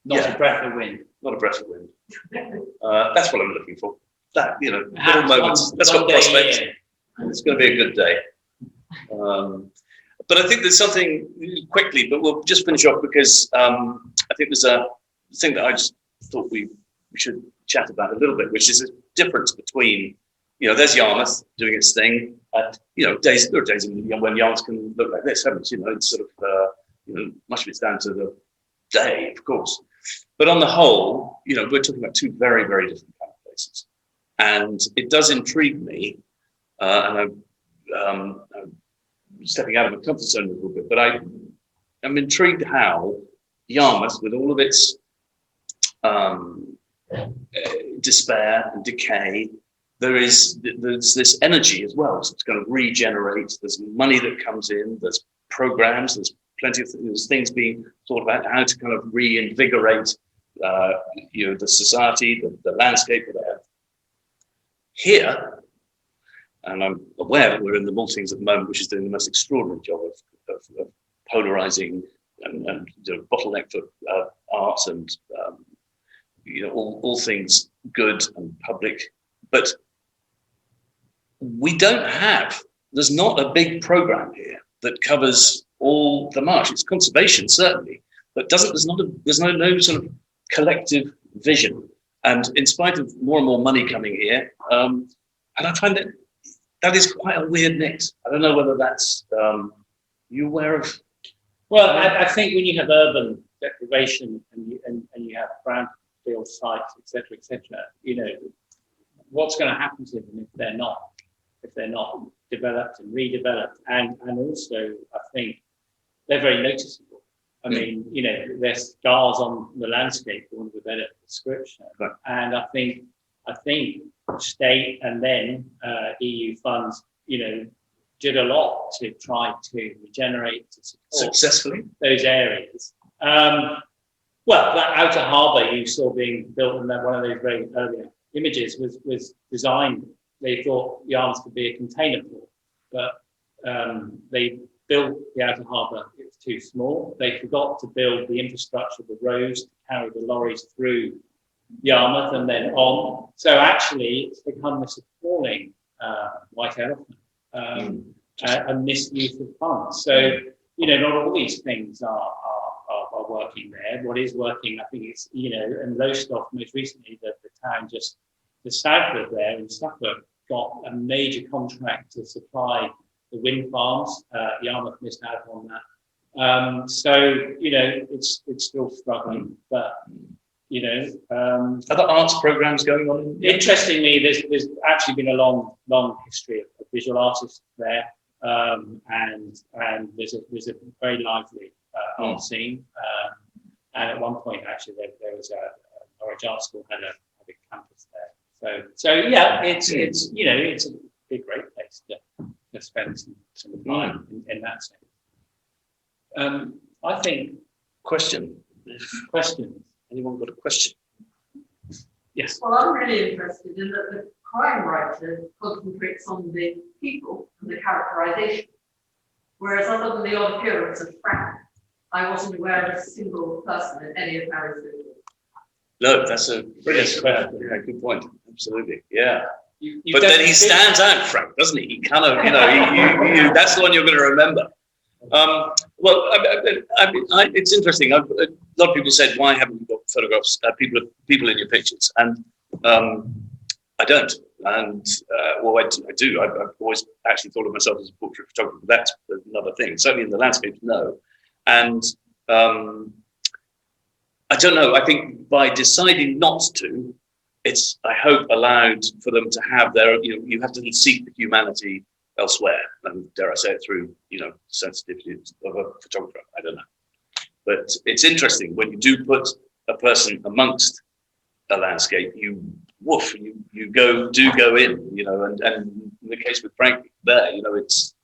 not a breath of wind. Not a breath of wind. That's what I'm looking for. That little moments. That's got prospects. It's going to be a good day. But I think there's something quickly, but we'll just finish off because I think there's a thing that I just thought we should chat about a little bit, which is a difference between, there's Yarmouth doing its thing. There are days when Yarmouth can look like this, haven't it? It's sort of, much of it's down to the day, of course. But on the whole, we're talking about 2 very, very different kind of places. And it does intrigue me, and I'm stepping out of my comfort zone a little bit, but I'm intrigued how Yarmouth, with all of its despair and decay, there's this energy as well. So it's going to regenerate. There's money that comes in. There's programs. There's plenty of things being thought about how to kind of reinvigorate, the society, the landscape, whatever. Here, and I'm aware that we're in the Maltings at the moment, which is doing the most extraordinary job of polarizing and bottleneck for arts and all things good and public. But there's not a big program here that covers all the marsh. It's conservation certainly, but there's no sort of collective vision. And in spite of more and more money coming here, and I find that is quite a weird mix. I don't know whether that's you aware of. Well, I think when you have urban deprivation and you have brownfield sites, etc., what's going to happen to them if they're not developed and redeveloped, and also I think they're very noticeable. I mean, there's scars on the landscape, for want of a better description. Right. And I think state and then EU funds, did a lot to try to regenerate, to support successfully those areas. Well, that outer harbour you saw being built in one of those very earlier images was designed. They thought Yarmouth could be a container port, but they built the outer harbour. It was too small. They forgot to build the infrastructure, the roads to carry the lorries through Yarmouth and then on. So actually, it's become this appalling white elephant and misuse of funds. So not all these things are working there. What is working, I think, is and Lowestoft most recently, the town just the south of there in Suffolk got a major contract to supply the wind farms. Yarmouth missed out on that. So it's still struggling, but are there arts programs going on? Interestingly, there's actually been a long history of visual artists there, and there's a very lively art scene. And at one point, actually, there was a Norwich Art School had a campus there. So yeah, it's a great place to spend some time in that sense. I think Question. questions. Anyone got a question? Yes. Well, I'm really interested in that the crime writer concentrates on the people and the characterization, whereas other than the odd appearance of Frank, I wasn't aware of a single person in any of Harry's videos. No, that's a Brilliant question. yeah, good point. Absolutely, yeah. You've But then definitely he stands out, Frank, doesn't he? He kind of, that's the one you're going to remember. Well, it's interesting. A lot of people said, "Why haven't you got photographs, people in your pictures?" And I don't. And well, I do. I've always actually thought of myself as a portrait photographer. But that's another thing. Certainly in the landscape, no. And I don't know. I think by deciding not to, it's, I hope, allowed for them to have their, you have to seek the humanity elsewhere, and dare I say it, through, sensitivity of a photographer. I don't know. But it's interesting when you do put a person amongst a landscape, you go in, and in the case with Frank there, it's,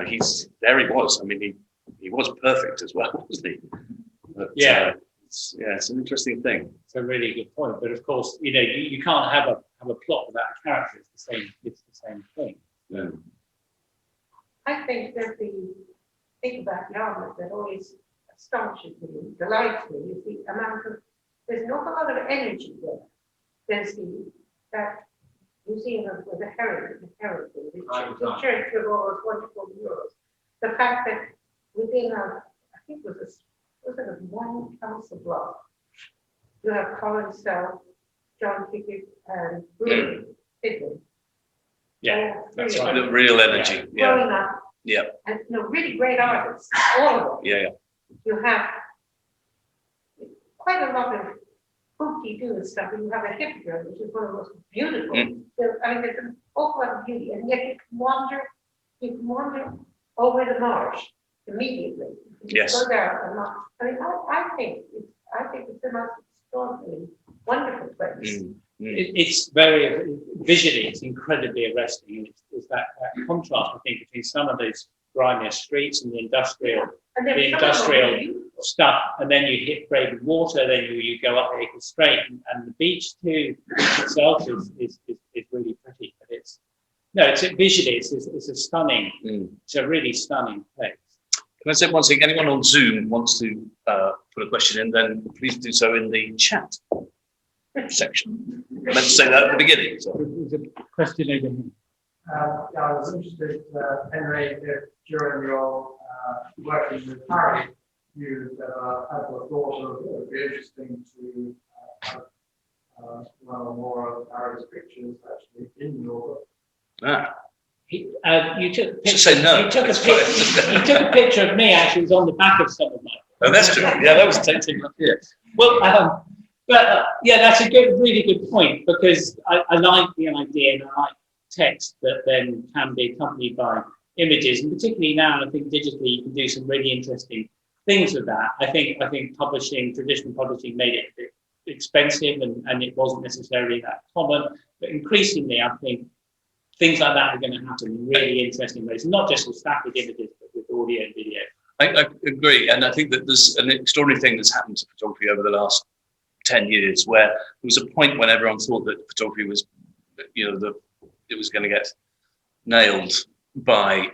he's, there he was. I mean, he was perfect as well, wasn't he? But, Yeah. It's an interesting thing. It's a really good point. But of course, you can't have a plot without a character. It's the same thing. Yeah. I think that the thing about Yarmouth that always astonishes me, delights me, is the amount of, there's not a lot of energy there. There's that museum with the heritage, the church of all those wonderful murals. The fact that within I think it was one council block, you have Colin Stell, John Pickett, and Bruce Sidney. Yeah, that's right. The real energy. Yeah. Growing up, Yeah. and really great artists, all of them. Yeah. You have quite a lot of hoopty-doo stuff. You have a hipster, which is one of the most beautiful. There's an awful lot of beauty, and yet you can wander over the marsh immediately. You Yes. go down and not. I think it's the most extraordinary, wonderful place. It's very visually, it's incredibly arresting. And it's that contrast, I think, between some of those grimier streets and the industrial stuff, and then you hit Braden Water, then you go up Acre Strait, and the beach too itself is really pretty. But it's visually it's a stunning, it's a really stunning place. Can I say one thing? Anyone on Zoom wants to put a question in, then please do so in the chat section. I meant to say that at the beginning. So. There's a question over here. I was interested, Henry, if during your working with Harry, you had the thought of it would be interesting to have one or more of Harry's pictures actually in your book. You took a picture. Say no. You took a picture of me. Actually, it was on the back of some of my. Oh, that's true. Yeah, that was taken up here. Well, that's a really good point, because I like the idea, and I like text that then can be accompanied by images, and particularly now, I think digitally you can do some really interesting things with that. I think traditional publishing made it a bit expensive, and it wasn't necessarily that common. But increasingly, I think things like that are going to happen in really interesting ways, not just with static images, but with audio and video. I agree, and I think that there's an extraordinary thing that's happened to photography over the last 10 years, where there was a point when everyone thought that photography was, it was going to get nailed by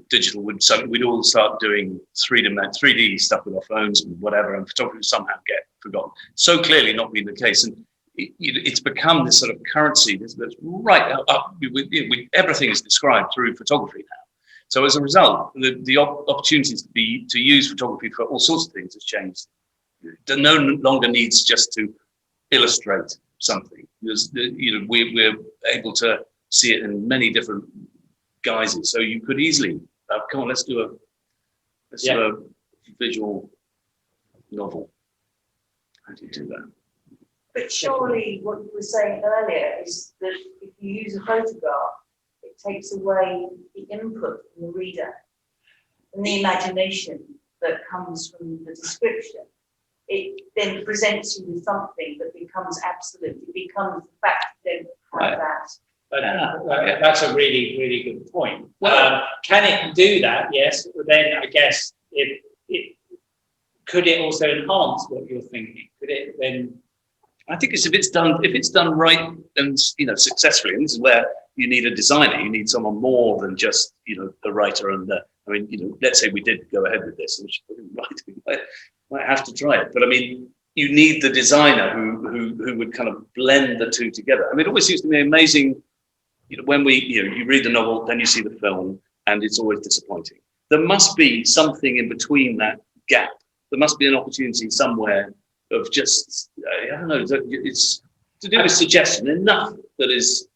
digital. We'd all start doing 3D stuff with our phones and whatever, and photography would somehow get forgotten. So clearly not been the case, and it's become this sort of currency that's right up. Everything is described through photography now. So as a result, the opportunities to use photography for all sorts of things has changed. It no longer needs just to illustrate something. We're able to see it in many different guises. So you could easily come on, let's do a visual novel. How do you do that? But surely what you were saying earlier is that if you use a photograph, it takes away the input from the reader and the imagination that comes from the description. It then presents you with something that becomes the fact that have that. That's a really, really good point. Can it do that? Yes. But then I guess if could it also enhance what you're thinking? Could it then? I think if it's done right and successfully, and this is where you need a designer, you need someone more than just the writer and the. I mean, let's say we did go ahead with this, which we might have to try it, but I mean, you need the designer who would kind of blend the two together. I mean, it always seems to me amazing, when you read the novel, then you see the film, and it's always disappointing. There must be something in between that gap. There must be an opportunity somewhere of just, I don't know, it's to do with suggestion, enough that is,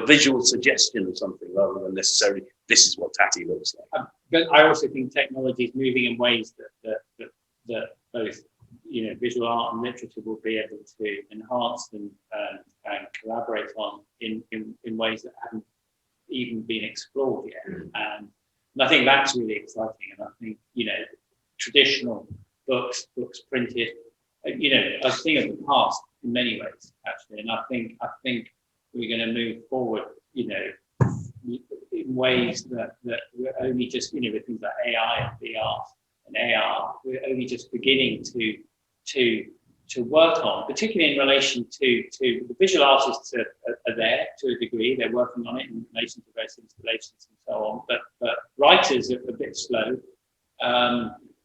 visual suggestion of something rather than necessarily this is what Tatty looks like. But I also think technology is moving in ways that both visual art and literature will be able to enhance and collaborate on in ways that haven't even been explored yet. And I think that's really exciting. And I think traditional books printed, a thing of the past in many ways actually. And I think we're going to move forward, in ways that we're only just, with things like AI and VR and AR, we're only just beginning to work on, particularly in relation to the visual artists are there to a degree. They're working on it in relation to various installations and so on. But writers are a bit slow,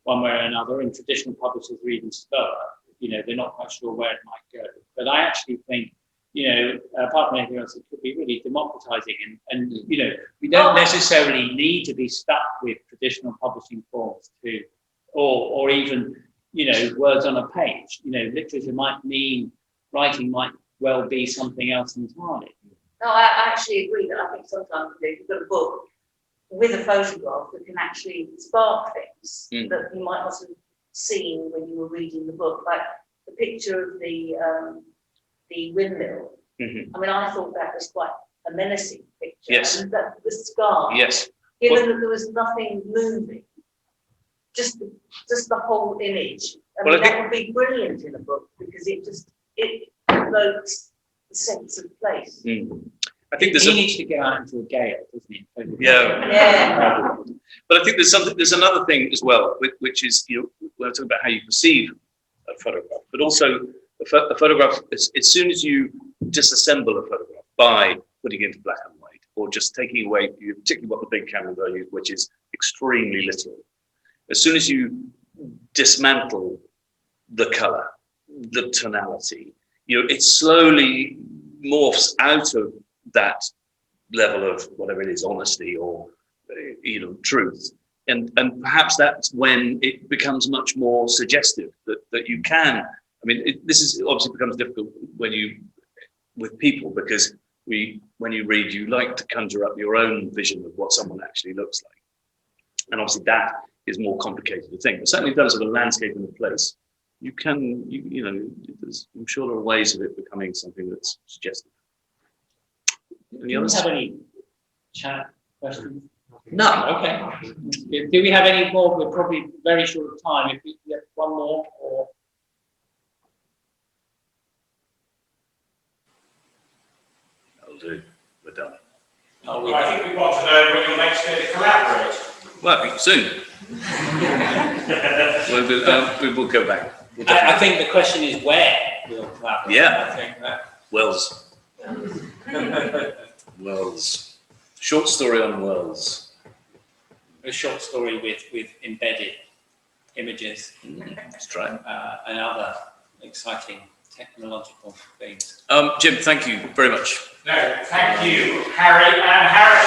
one way or another, and traditional publishers are even slower. They're not quite sure where it might go. But I actually think, apart from anything else, it could be really democratizing. And we don't necessarily need to be stuck with traditional publishing forms or even, words on a page. Literature might mean writing might well be something else entirely. No, I actually agree that I think sometimes you've got a book with a photograph that can actually spark things that you might not have seen when you were reading the book, like the picture of the windmill. Mm-hmm. I mean, I thought that was quite a menacing picture. Yes. And that the scar. Yes. Given that there was nothing moving, just the whole image. That would be brilliant in a book because it evokes the sense of place. I think he needs to go out into a gale, doesn't he? Yeah. But I think there's another thing as well, which is we're talking about how you perceive a photograph, but also a photograph. As soon as you disassemble a photograph by putting it into black and white, or just taking away, particularly what the big cameras are used, which is extremely literal. As soon as you dismantle the color, the tonality, it slowly morphs out of that level of whatever it is, honesty or truth, and perhaps that's when it becomes much more suggestive that you can. I mean, this is obviously becomes difficult with people because when you read, you like to conjure up your own vision of what someone actually looks like, and obviously that is more complicated to think. But certainly in terms of a landscape and a place, you can, I'm sure there are ways of it becoming something that's suggestive. Any others? Do we have any chat questions? No. Okay. Do we have any more? We're probably very short of time. If we have one more or. That'll do. We're done. Oh, I think we want to know when you're next going to collaborate. Well, soon. We will go back. I think the question is where we'll collaborate. Yeah. I think that. Wells. Wells. Short story on Wells. A short story with embedded images. Let's try it. And other exciting technological things. Jim, thank you very much. No, thank you, Harry and Harry.